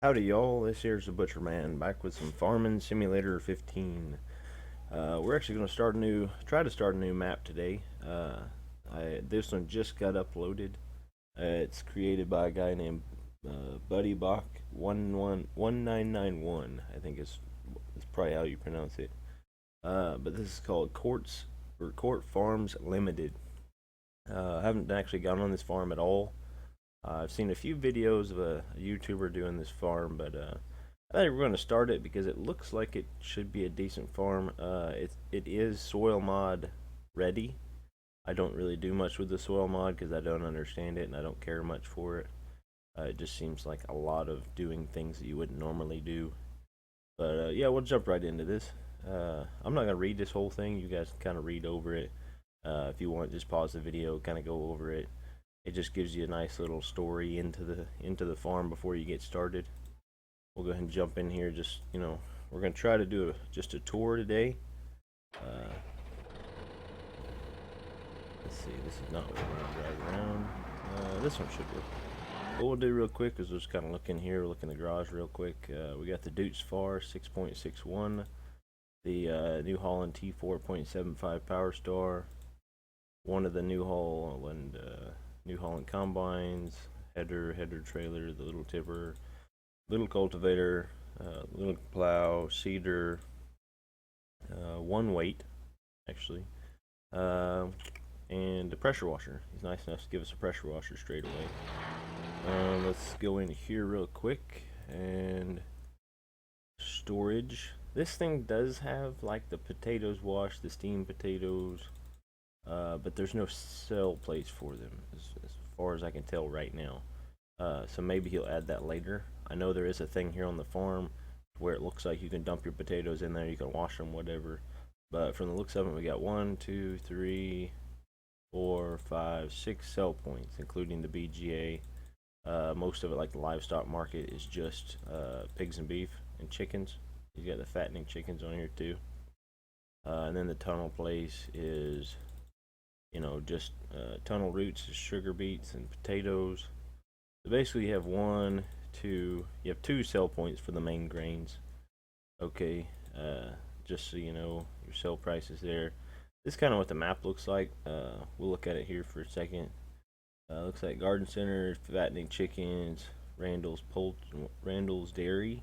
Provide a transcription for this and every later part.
Howdy y'all, this here's the Butcher Man back with some Farming Simulator 15. We're actually going to try to start a new map today. This one just got uploaded. It's created by a guy named Buddy Bach 1991. I think it's probably how you pronounce it. But this is called Court Farms Limited. I haven't actually gone on this farm at all. I've seen a few videos of a YouTuber doing this farm, but I think we're going to start it because it looks like it should be a decent farm. It is soil mod ready. I don't really do much with the soil mod because I don't understand it and I don't care much for it. It just seems like a lot of doing things that you wouldn't normally do. But yeah, we'll jump right into this. I'm not going to read this whole thing. You guys can kind of read over it. If you want, just pause the video, kind of go over it. It just gives you a nice little story into the farm before you get started. We'll go ahead and jump in here. Just we're gonna try to do just a tour today. Let's see. This is not what we're gonna drive around. This one should work. What we'll do real quick is just kind of look in here, look in the garage real quick. We got the Dutch Far 6.61, the New Holland T4.75 Power Star, one of the New Holland combines, header trailer, the little tipper, little cultivator, little plow, seeder, one weight actually, and a pressure washer. He's nice enough to give us a pressure washer straight away. Let's go in here real quick and storage. This thing does have like the potatoes washed, the steamed potatoes, but there's no sell place for them as far as I can tell right now. So maybe he'll add that later. I know there is a thing here on the farm where it looks like you can dump your potatoes in there, you can wash them, whatever. But from the looks of it, we got 1, 2, 3, 4, 5, 6 sell points, including the BGA. Most of it, like the livestock market, is just pigs and beef and chickens. He's got the fattening chickens on here too. And then the tunnel place is just tunnel roots, sugar beets, and potatoes. So basically you have you have 2 sell points for the main grains. Okay, just so you know, your sell price is there. This is kind of what the map looks like. We'll look at it here for a second. Looks like garden center, fattening chickens, Randall's Dairy,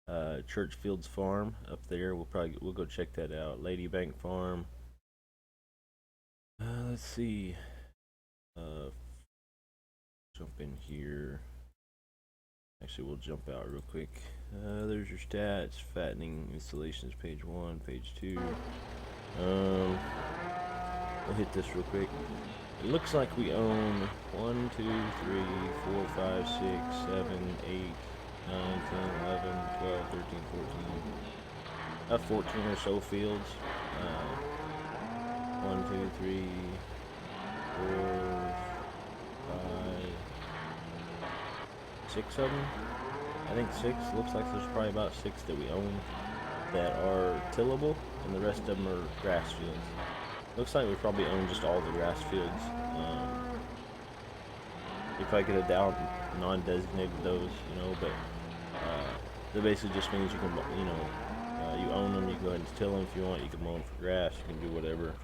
Churchfield's Farm up there. We'll go check that out. Lady Bank Farm. Let's see. Jump in here. Actually, we'll jump out real quick. There's your stats. Fattening installations, page 1, page 2. We'll hit this real quick. It looks like we own 1, 2, 3, 4, 5, 6, 7, 8, 9, 10, 11, 12, 13, 14. About 14 or so fields. 1, 2, 3, 4, 5, 6 of them. I think 6. Looks like there's probably about 6 that we own that are tillable, and the rest of them are grass fields. Looks like we probably own just all the grass fields. If I could have down non-designated those, but that basically just means you can, you own them. You can go ahead and till them if you want. You can mow them for grass. You can do whatever.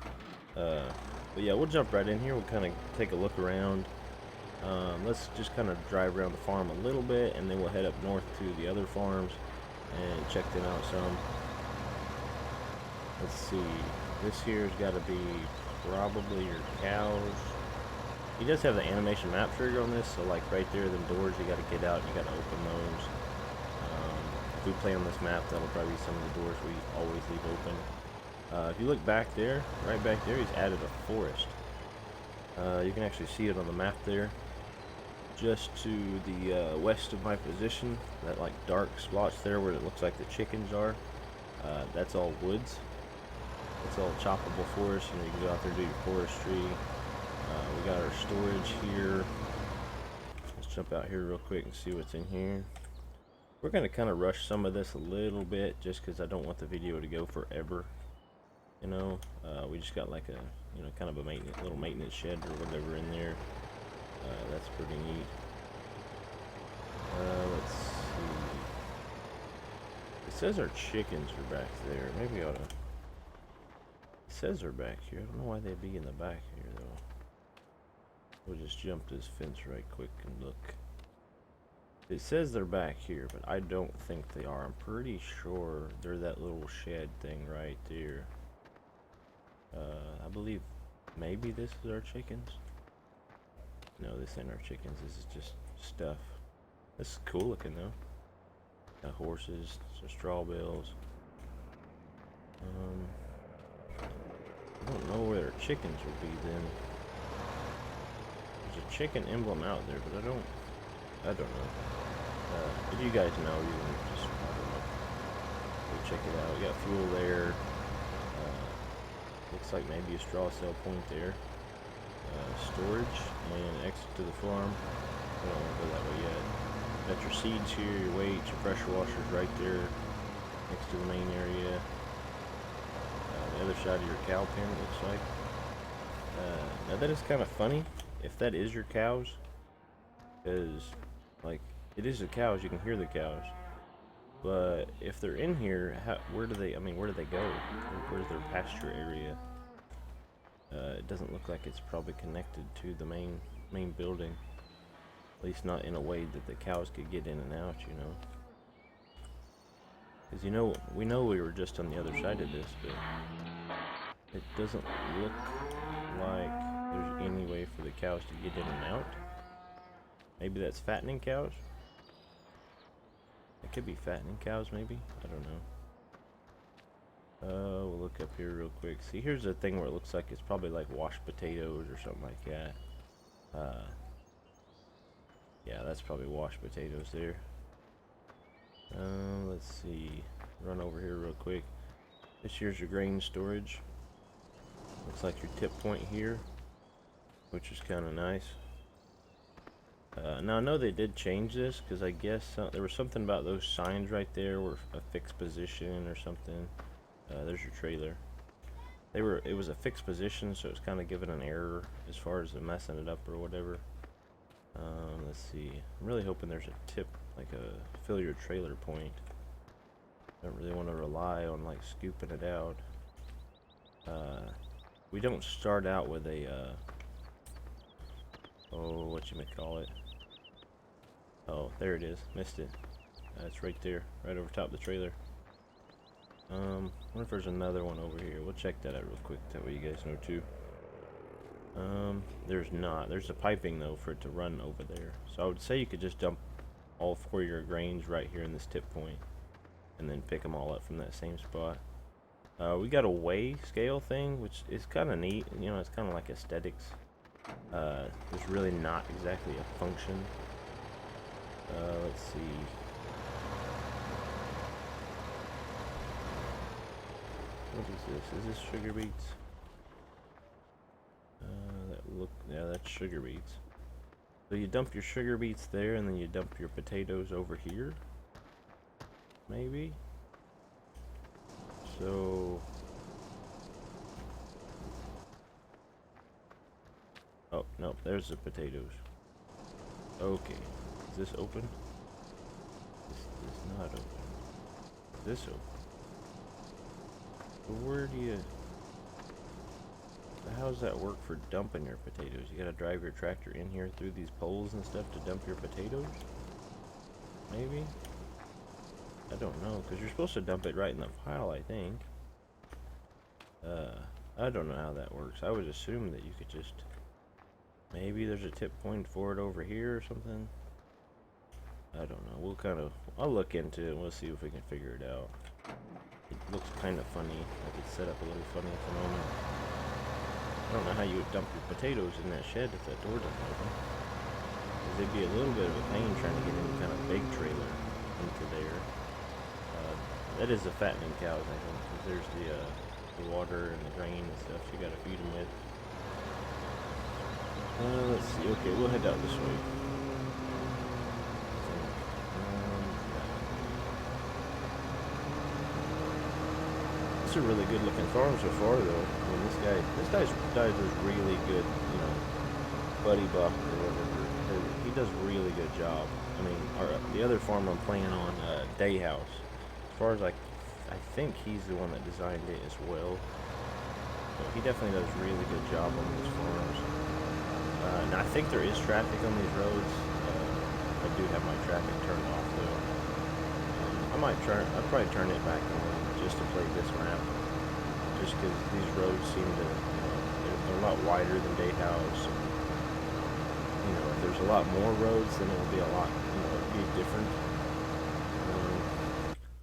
But yeah, we'll jump right in here. We'll kind of take a look around. Let's just kind of drive around the farm a little bit, and then we'll head up north to the other farms and check them out some. Let's see. This here's got to be probably your cows. He does have the animation map trigger on this, so like right there, them doors, you got to get out and you got to open those. If we play on this map, that'll probably be some of the doors we always leave open. If you look back there, right back there, he's added a forest. You can actually see it on the map there. Just to the west of my position, that like dark splotch there where it looks like the chickens are, that's all woods. It's all choppable forest. You can go out there and do your forestry. We got our storage here. Let's jump out here real quick and see what's in here. We're going to kind of rush some of this a little bit just because I don't want the video to go forever. We just got like a kind of a little maintenance shed or whatever in there. That's pretty neat. Let's see. says our chickens are back there. Maybe I ought to... It says they're back here. I don't know why they'd be in the back here, though. We'll just jump this fence right quick and look. It says they're back here, but I don't think they are. I'm pretty sure they're that little shed thing right there. I believe maybe this is our chickens. No, this ain't our chickens. This is just stuff. This is cool looking though. Got horses, some straw bales. I don't know where our chickens would be then. There's a chicken emblem out there, but I don't know. If you guys know, you can just, I don't know. Go check it out. We got fuel there. Looks like maybe a straw sale point there. Storage and exit to the farm. I don't want to go that way yet. Got your seeds here, your weights, your pressure washers right there next to the main area. The other side of your cow pen, it looks like. Now that is kind of funny if that is your cows, because like it is the cows, you can hear the cows. But if they're in here, where do they go? Where's their pasture area? It doesn't look like it's probably connected to the main building. At least not in a way that the cows could get in and out, you know. Because we know we were just on the other side of this, but it doesn't look like there's any way for the cows to get in and out. Maybe that's fattening cows? It could be fattening cows, maybe? I don't know. We'll look up here real quick. See, here's the thing where it looks like it's probably like washed potatoes or something like that. Yeah, that's probably washed potatoes there. Let's see. Run over here real quick. This here's your grain storage. Looks like your tip point here, which is kind of nice. Now I know they did change this because I guess there was something about those signs right there were a fixed position or something. There's your trailer. It was a fixed position, so it's kind of giving an error as far as messing it up or whatever. Let's see. I'm really hoping there's a tip, like a fill your trailer point. Don't really want to rely on like scooping it out. We don't start out with a whatchamacallit. Oh, there it is. Missed it. It's right there, right over top of the trailer. Wonder if there's another one over here. We'll check that out real quick. That way you guys know too. There's not. There's a piping though for it to run over there. So I would say you could just dump all 4 of your grains right here in this tip point, and then pick them all up from that same spot. We got a weigh scale thing, which is kind of neat. You know, it's kind of like aesthetics. There's really not exactly a function. Let's see. What is this? Is this sugar beets? Yeah, that's sugar beets. So you dump your sugar beets there, and then you dump your potatoes over here. Maybe. So. Oh, no, there's the potatoes. Okay. Is this open? This is not open. Is this open? So where do you... How does that work for dumping your potatoes? You gotta drive your tractor in here through these poles and stuff to dump your potatoes? Maybe? I don't know, because you're supposed to dump it right in the pile, I think. I don't know how that works. I would assume that you could just... Maybe there's a tip point for it over here or something. I don't know. I'll look into it and we'll see if we can figure it out. It looks kind of funny. Like it's set up a little funny at the moment. I don't know how you would dump your potatoes in that shed if that door doesn't open. Because it'd be a little bit of a pain trying to get any kind of big trailer into there. That is the fattening cows, I think. Because there's the water and the grain and stuff you gotta feed them with. Let's see. Okay, we'll head out this way. It's a really good looking farm so far, though. I mean, this guy's does really good, you know, Buddy Buck or whatever. He does a really good job. I mean, the other farm I'm playing on, Day House. far as I think he's the one that designed it as well. So he definitely does a really good job on these farms. Now I think there is traffic on these roads. I do have my traffic turned off though. I'd probably turn it back on just to play this map. Just because these roads seem to, they're a lot wider than Day House. If there's a lot more roads, then it'll be a lot, it'll be different.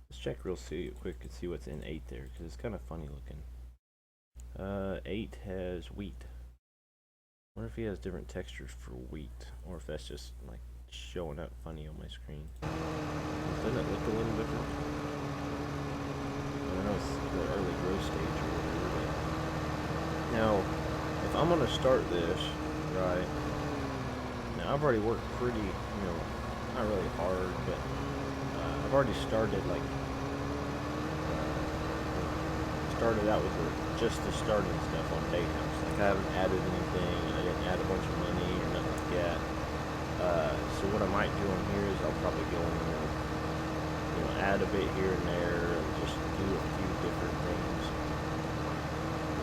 Let's check real quick and see what's in 8 there, because it's kind of funny looking. 8 has wheat. I wonder if he has different textures for wheat, or if that's just like showing up funny on my screen. Doesn't it look a little different? I don't know, it's the early growth stage or whatever, but now, if I'm gonna start this, right, now I've already worked pretty, not really hard, but I've already started, like, started out with just the starting stuff on Day House. Like, I haven't added anything, and I didn't add a bunch of money or nothing like that. So what I might do on here is I'll probably go in there, add a bit here and there, and just do a few different things.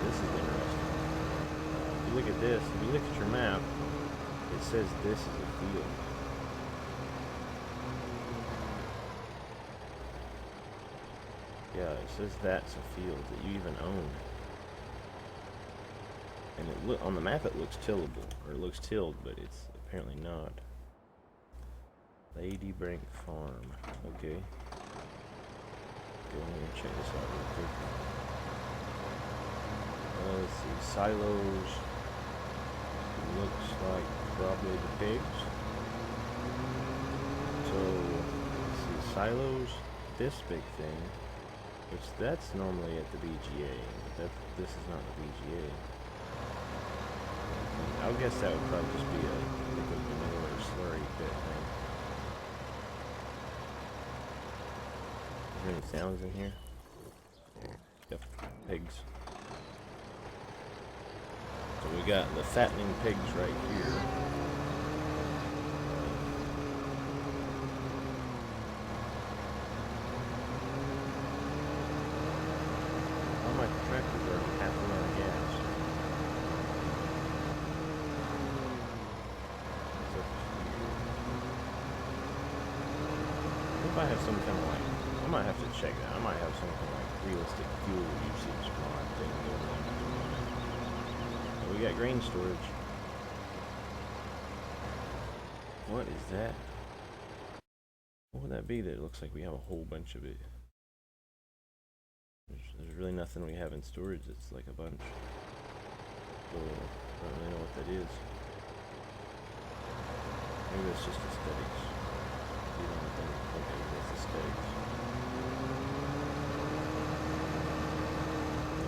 This is interesting. If you look at this, if you look at your map, it says this is a field. Yeah, it says that's a field that you even own. And on the map it looks tillable, or it looks tilled, but it's apparently not. Lady Brink Farm. Okay. Go in here and check this out real quick. Let's see, silos. Looks like probably the pigs. So, let's see, silos, this big thing, which that's normally at the BGA, but this is not the BGA. I would guess that would probably just be a liquid manure or slurry pit thing. Is there any sounds in here? Yep, pigs. So we got the fattening pigs right here. All my tractors are half a lot of gas. What if I have some kind of like, I might have to check that. I might have some kind of like realistic fuel usage mod thing going on. We got grain storage. What is that? What would that be that it looks like we have a whole bunch of it? There's really nothing we have in storage that's like a bunch. So I don't really know what that is. Maybe it's just aesthetics. You don't think, okay, that's aesthetics.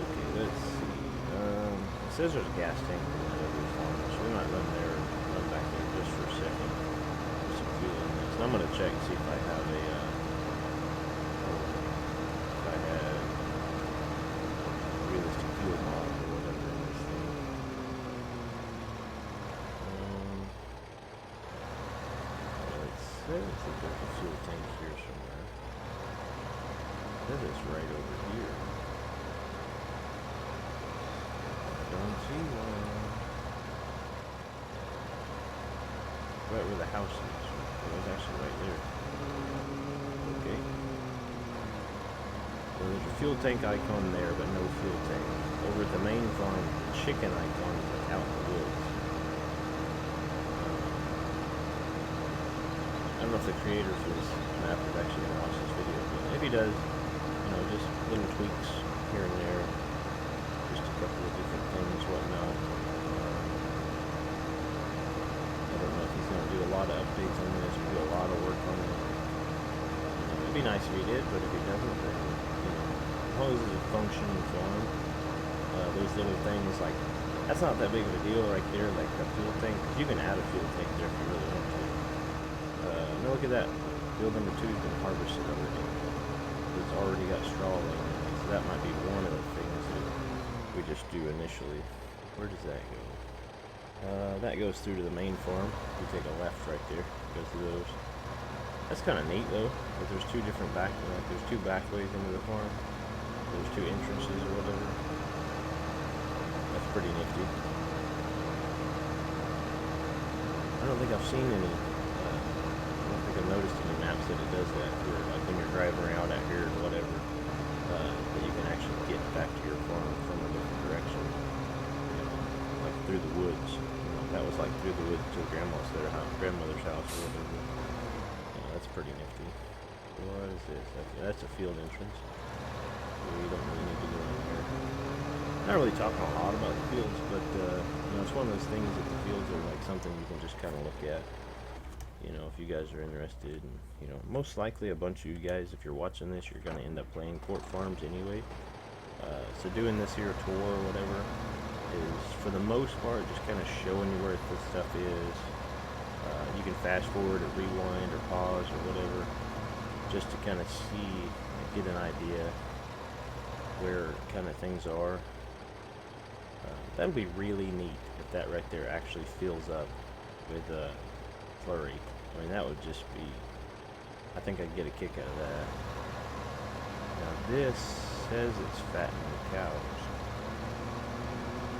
Okay, let's see. It says there's a gas tank in that other farm, so we might run there and run back there just for a second. Put some fuel in this. And I'm gonna check and see if I have a realistic fuel mod or whatever in this thing. It says that there's a fuel tank here somewhere. That is right over here. Don't see one. Right where the house is. It was actually right there. Okay. Well, there's a fuel tank icon there, but no fuel tank. Over at the main farm, the chicken icon is like out in the woods. I don't know if the creator for this map is actually going to watch this video, but if he does, just little tweaks here and there. Just a couple of different things, whatnot. I don't know if he's going to do a lot of updates on this, or do a lot of work on it. It'd be nice if he did, but if he doesn't, then, as long as it's a functioning farm, those little things, like, that's not that big of a deal right there, like the fuel tank, because you can add a fuel tank there if you really want to. Now look at that, field number 2 has been harvested already. It's already got straw laying in it, so that might be one of the things that we just do initially. Where does that go? That goes through to the main farm. You take a left right there, go through those. That's kind of neat though, that there's two different there's two backways into the farm. There's two entrances or whatever. That's pretty nifty. I don't think I've seen any, I don't think I've noticed any maps that it does that, where like when you're driving around out here or whatever, that you can actually get back to your farm from a different direction, like through the woods. That was like through the woods to grandmother's house or whatever. That's pretty nifty. What is this? That's a field entrance. We don't really need to go in here. Not really talking a lot about the fields, but it's one of those things that the fields are like something you can just kind of look at. If you guys are interested, and most likely a bunch of you guys, if you're watching this, you're gonna end up playing Court Farms anyway. So doing this here tour or whatever is, for the most part, just kind of showing you where this stuff is. You can fast forward or rewind or pause or whatever, just to kind of see, get an idea where kind of things are. That would be really neat if that right there actually fills up with flurry. I mean, that would just be, I think I'd get a kick out of that. Now this says it's fattening cows,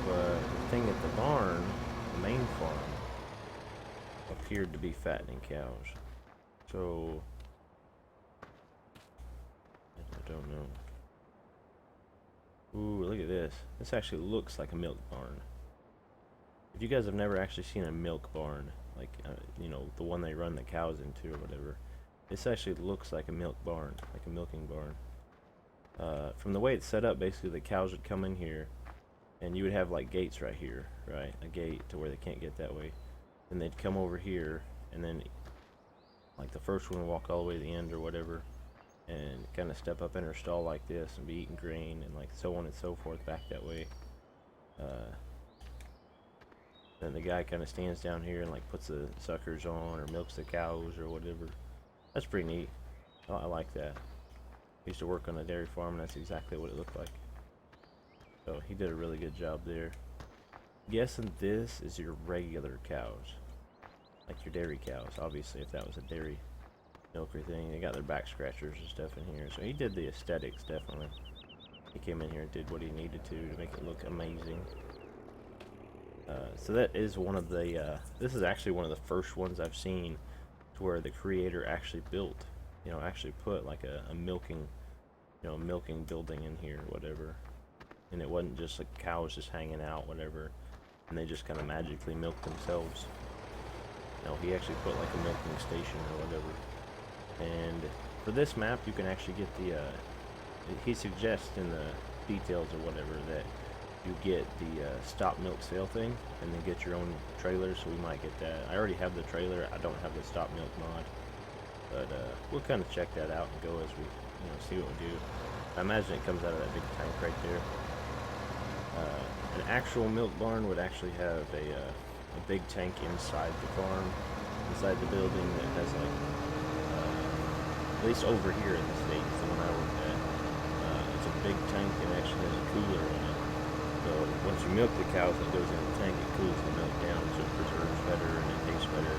but the thing at the barn, the main farm, appeared to be fattening cows. So I don't know. Ooh, look at this. This actually looks like a milk barn. If you guys have never actually seen a milk barn, like, the one they run the cows into or whatever, this actually looks like a milk barn, like a milking barn. From the way it's set up, basically the cows would come in here, and you would have like gates right here, right? A gate to where they can't get that way. Then they'd come over here, and then like the first one would walk all the way to the end or whatever, and kind of step up in her stall like this and be eating grain and like so on and so forth back that way. Then the guy kind of stands down here and like puts the suckers on or milks the cows or whatever. That's pretty neat. I like that. I used to work on a dairy farm, and that's exactly what it looked like. So he did a really good job there. Guessing this is your regular cows, like your dairy cows. Obviously, if that was a dairy milker thing, they got their back scratchers and stuff in here. So he did the aesthetics, definitely. He came in here and did what he needed to make it look amazing. So that is one of the, this is actually one of the first ones I've seen to where the creator actually built, actually put like a milking, milking building in here, whatever. And it wasn't just like cows just hanging out, whatever, and they just kind of magically milked themselves. He actually put like a milking station or whatever. And for this map, you can actually get the, he suggests in the details or whatever that you get the stop milk sale thing, and then get your own trailer, so we might get that. I already have the trailer, I don't have the stop milk mod, but we'll kind of check that out and go as we, see what we do. I imagine it comes out of that big tank right there. An actual milk barn would actually have a big tank inside the farm, inside the building, that has like, at least over here in the States, the one I worked at, it's a big tank and actually has a cooler in it. So once you milk the cows and it goes in the tank, it cools the milk down, so it preserves better and it tastes better.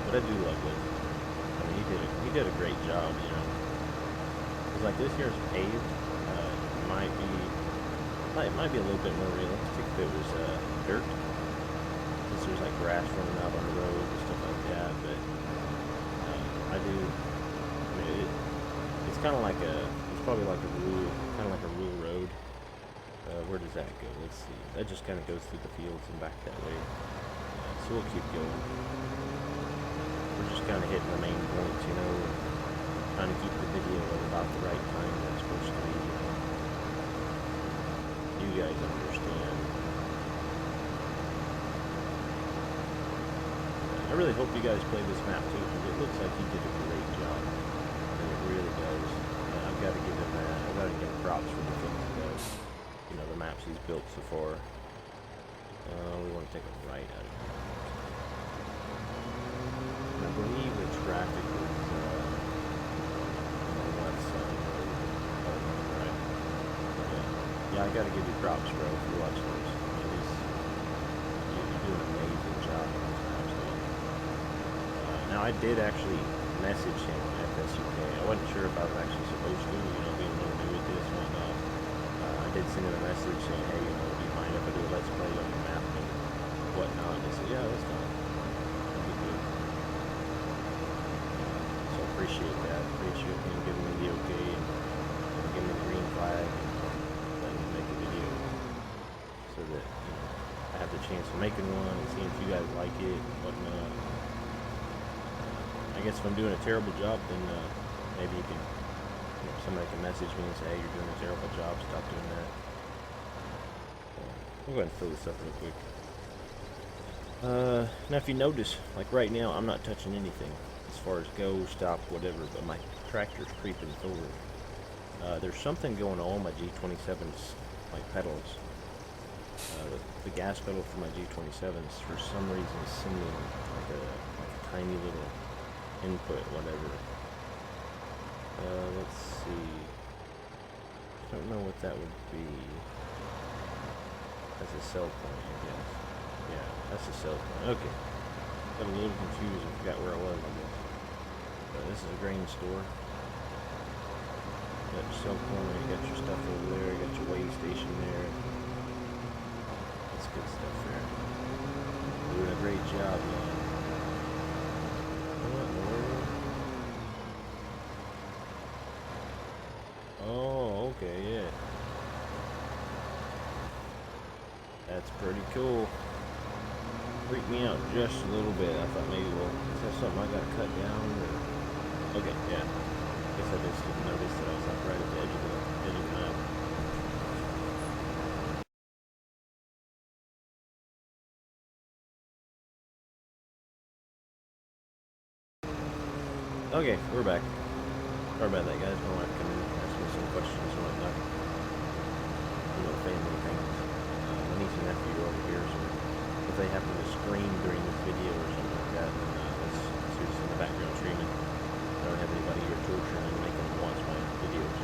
But I do love it. I mean, he did a great job, It's like this here is paved. It might be a little bit more realistic if it was dirt, since there's like grass running out on the road and stuff like that. But I mean, it's kind of like it's probably like a rule, kind of like a rule road. Where does that go? Let's see. That just kind of goes through the fields and back that way. So we'll keep going. We're just kind of hitting the main points, trying to keep the video at about the right time that it's supposed to be. You guys understand. I really hope you guys play this map too, because it looks like he did a great job. And it really does. I've got to give him that. I've got to give him props for the things he does. The maps he's built so far. We want to take a right out of here. And I believe the traffic is on the left side. Right. Yeah, I gotta give you props, bro, if you're watching this. You do an amazing job on this maps, man. Now I did actually message him on FSUK. I wasn't sure if I was actually supposed to, being a little new at this and whatnot. I did send him a message saying, hey, do you mind if I do a let's play on your map and whatnot? And he said, yeah, that's fine. That'd be good. So I appreciate that. Appreciate him giving me the okay and giving me the green flag and letting me make a video so that I have the chance of making one and seeing if you guys like it and whatnot. I guess if I'm doing a terrible job, then maybe you can, somebody can message me and say, hey, you're doing a terrible job, stop doing that. We'll go ahead and fill this up real quick. Now if you notice, like right now, I'm not touching anything as far as go, stop, whatever, but my tractor's creeping forward. There's something going on my G27's like pedals. The gas pedal for my G27s for some reason is sending like a tiny little input, whatever. Let's see. I don't know what that would be. That's a cell point, I guess. Yeah, that's a cell point. Okay. Got a little confused and forgot where I was on this. This is a grain store. You got your cell point, you got your stuff over there, you got your weigh station there. That's good stuff there. Doing a great job, man. What in the world? Oh, okay, yeah. That's pretty cool. Freaked me out just a little bit. I thought maybe, well, is that something I gotta cut down? Or... Okay, yeah. Guess I just didn't notice that I was like right at the edge of the map. Okay, we're back. Sorry about that, guys. My wife came in and asked me some questions and whatnot. Family things. My niece and nephew are over here, so if they happen to scream during this video or something like that, then that's who's in the background streaming. I don't have anybody here torturing and making them watch my videos.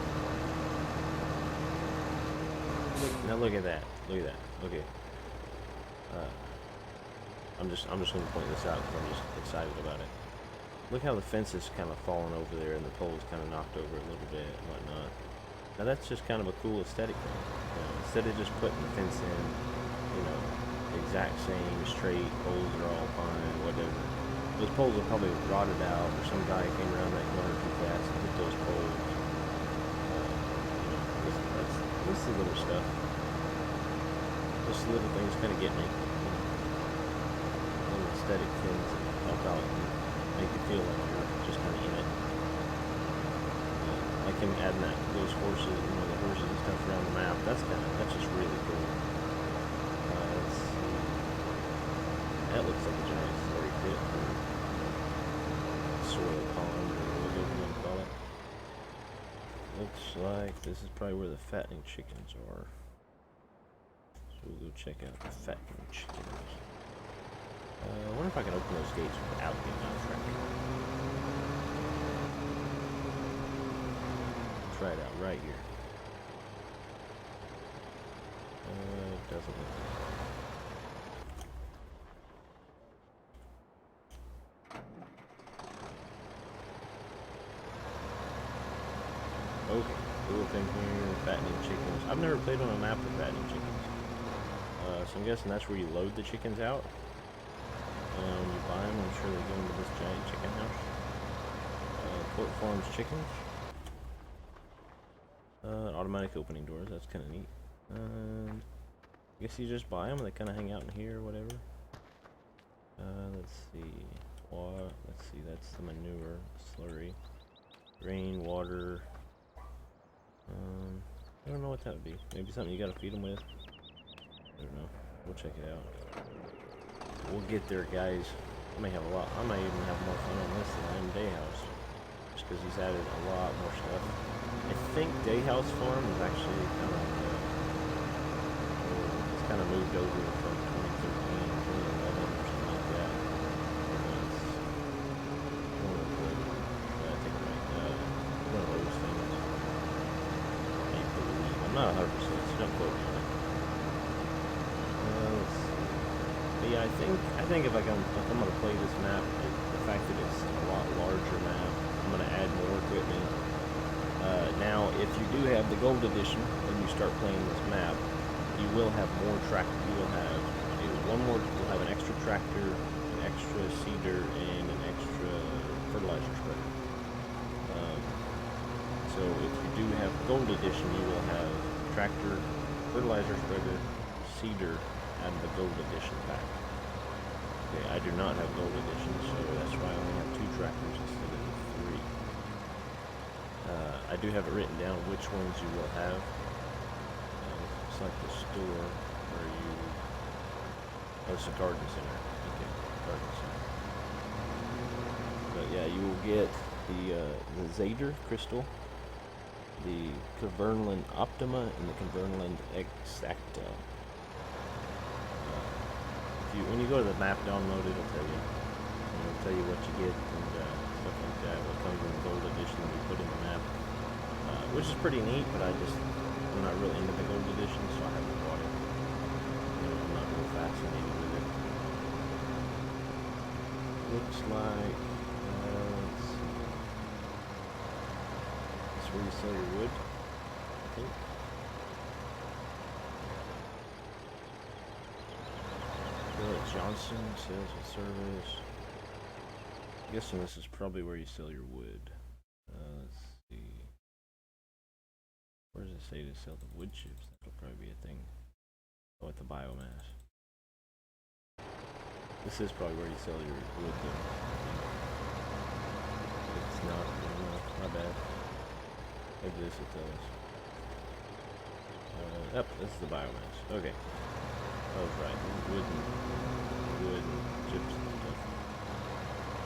Now look at that. Look at that. Okay. I'm just gonna point this out because I'm just excited about it. Look how the fence is kind of fallen over there and the pole is kind of knocked over a little bit and whatnot. Now that's just kind of a cool aesthetic thing. Instead of just putting the fence in, the exact same straight poles are all fine, whatever. Those poles are probably rotted out, or some guy came around that corner too fast and hit those poles. This is the little stuff. Just little things kind of get me. Little aesthetic things that help out and make you feel like you're just kind of in it. Like him adding those horses, the horses and stuff around the map. That's just really cool. Let's see. That looks like a giant slurry pit or soil pond or whatever you want to call it. Looks like this is probably where the fattening chickens are. So we'll go check out the fattening chickens. I wonder if I can open those gates without getting out of traffic. Try it out right here. Doesn't look like it. Okay, cool thing here, fattening chickens. I've never played on a map with fattening chickens. So I'm guessing that's where you load the chickens out. When you buy them, I'm sure they go into this giant chicken house. Port Farms chickens. Automatic opening doors, that's kind of neat. I guess you just buy them and they kind of hang out in here or whatever. Let's see. Let's see, that's the manure, slurry. Rain, water. I don't know what that would be. Maybe something you gotta feed them with. I don't know. We'll check it out. We'll get there, guys. I may even have more fun on this than I am Day House. Just because he's added a lot more stuff. I think Day House Farm is actually kind of it's kind of moved over from 2013, 2011 or something like that. One of those things. I'm not 100%, so don't quote me on it. Let's see. But yeah, I think if I'm gonna play this map, the fact that it's you have the gold edition and you start playing this map, you will have more tractor. You will have you'll have an extra tractor, an extra seeder, and an extra fertilizer spreader. So if you do have gold edition, you will have tractor, fertilizer spreader, seeder, and the gold edition pack. Okay, I do not have gold edition, so that's why I only have 2 tractors instead of 3. I do have it written down which ones you will have. It's like the store where you... Oh, it's a garden center. Okay, garden center. But yeah, you will get the Zader crystal, the Caverneland Optima, and the Caverneland Exacta. When you go to the map download, it'll tell you. It'll tell you what you get and stuff like that. What comes in the gold edition that you put in the map, which is pretty neat. But I'm not really into the gold edition, so I haven't bought it. I'm not real fascinated with it. Looks like let's see. That's where you sell your wood, I think. Johnson, sales and service. I'm guessing this is probably where you sell your wood. Let's see. Where does it say to sell the wood chips? That'll probably be a thing. Oh, at the biomass. This is probably where you sell your wood though. It's not, my bad. Maybe this will tell us. Yep, this is the biomass. Okay. Oh, right. Wood and chips and stuff.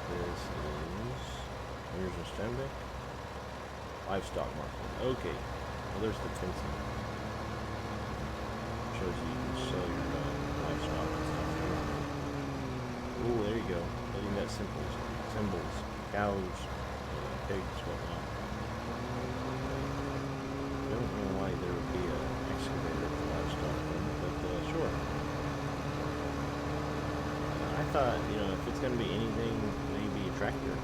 This is... Here's a Stenbeck. Livestock market. Okay. Well, there's the fencing. Shows you can sell your livestock and stuff here. Oh, there you go. Letting that symbols. Cows, pigs, whatnot. I don't know why there would be an excavator for livestock, but sure. I thought, if it's going to be anything, maybe a tractor.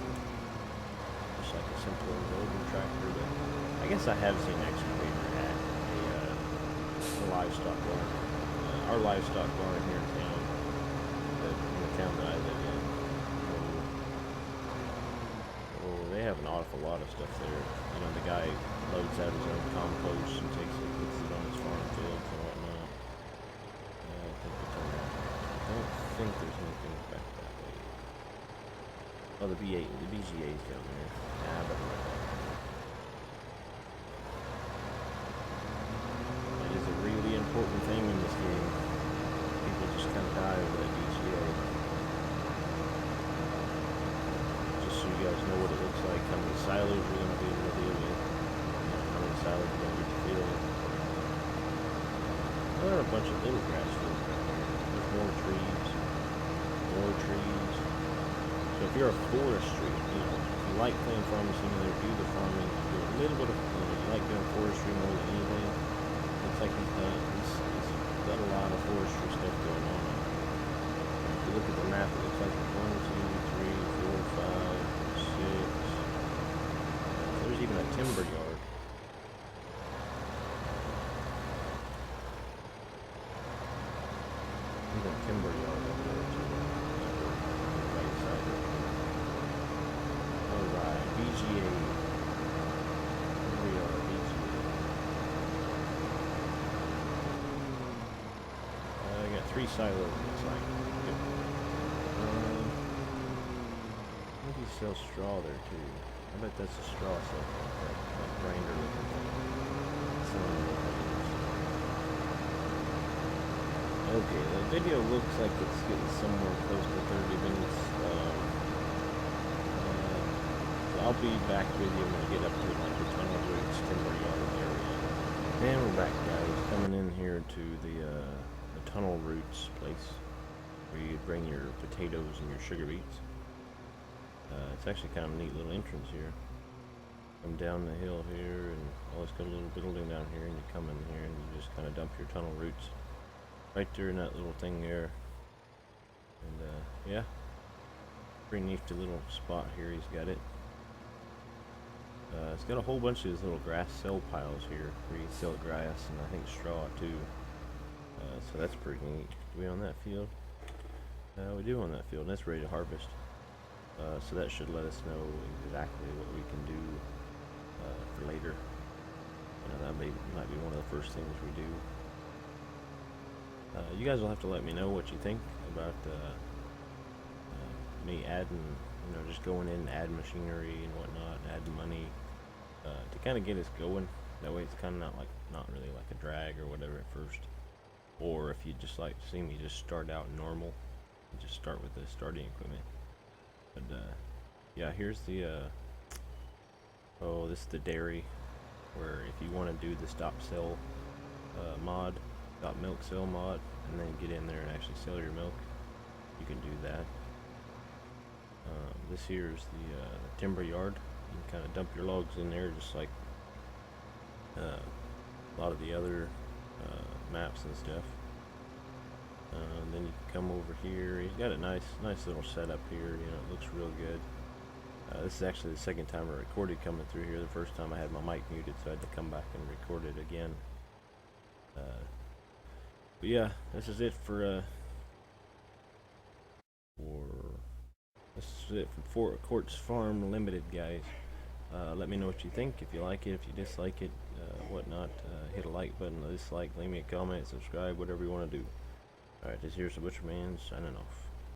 Just like a simple loader tractor, but I guess I have seen an excavator at a livestock barn. Our livestock barn here in town, in the town that I live in. They have an awful lot of stuff there. The guy loads out his own compost and takes it, puts it on his farm fields and whatnot. I don't think there's anything back that way. Oh, the BGA's down there. Nah, but that is a really important thing in this game. People just kind of die over that BGA. Just so you guys know what it looks like, how many silos you're going to be able to deal with, how many silos you're going to get to fill. There are a bunch of little grass fields right there. There's more trees. So if you're a forestry, if you like playing farming simulator, do the farming, do a little bit of, you like doing forestry more than anything, looks like he's got a lot of forestry stuff going on. If you look at the map, it looks like there's 1, 2, 3, 4, 5, 6. There's even a timber yard. Even a timber yard over there too. Right side of it. Alright, BGA. Here we are, BGA. I got 3 silos, looks like. Good. I think he sells straw there too. I bet that's a straw sale. That grinder looking thing. Okay, the video looks like it's getting somewhere close to 30 minutes. I'll be back with you when we get up to like the tunnel roots, timber yard area. And we're back, guys, coming in here to the tunnel roots place where you bring your potatoes and your sugar beets. It's actually kind of a neat little entrance here. Come down the hill here, and it's got a little building down here, and you come in here and you just kind of dump your tunnel roots right there in that little thing there. And yeah, pretty nifty little spot here he's got it. It's got a whole bunch of these little grass cell piles here where you can sell grass and I think straw too. So that's pretty neat. Do we own that field? We do own that field, and that's ready to harvest. So that should let us know exactly what we can do for later. That might be one of the first things we do. You guys will have to let me know what you think about me adding, just going in and adding machinery and whatnot, adding money to kind of get us going. That way it's kind of not really like a drag or whatever at first. Or if you just like to see me just start out normal, just start with the starting equipment. But yeah, here's the this is the dairy, where if you want to do the stop sell mod, stop milk sell mod, and then get in there and actually sell your milk, you can do that. This here is the timber yard. You can kind of dump your logs in there just like a lot of the other maps and stuff. Then you can come over here. He's got a nice little setup here. It looks real good. This is actually the second time I recorded coming through here. The first time I had my mic muted, so I had to come back and record it again. But yeah, this is it for Fort Courts Farm Limited, guys. Let me know what you think, if you like it, if you dislike it, whatnot. Hit a like button, a dislike, leave me a comment, subscribe, whatever you want to do. Alright, this here's the Butcher Man signing off.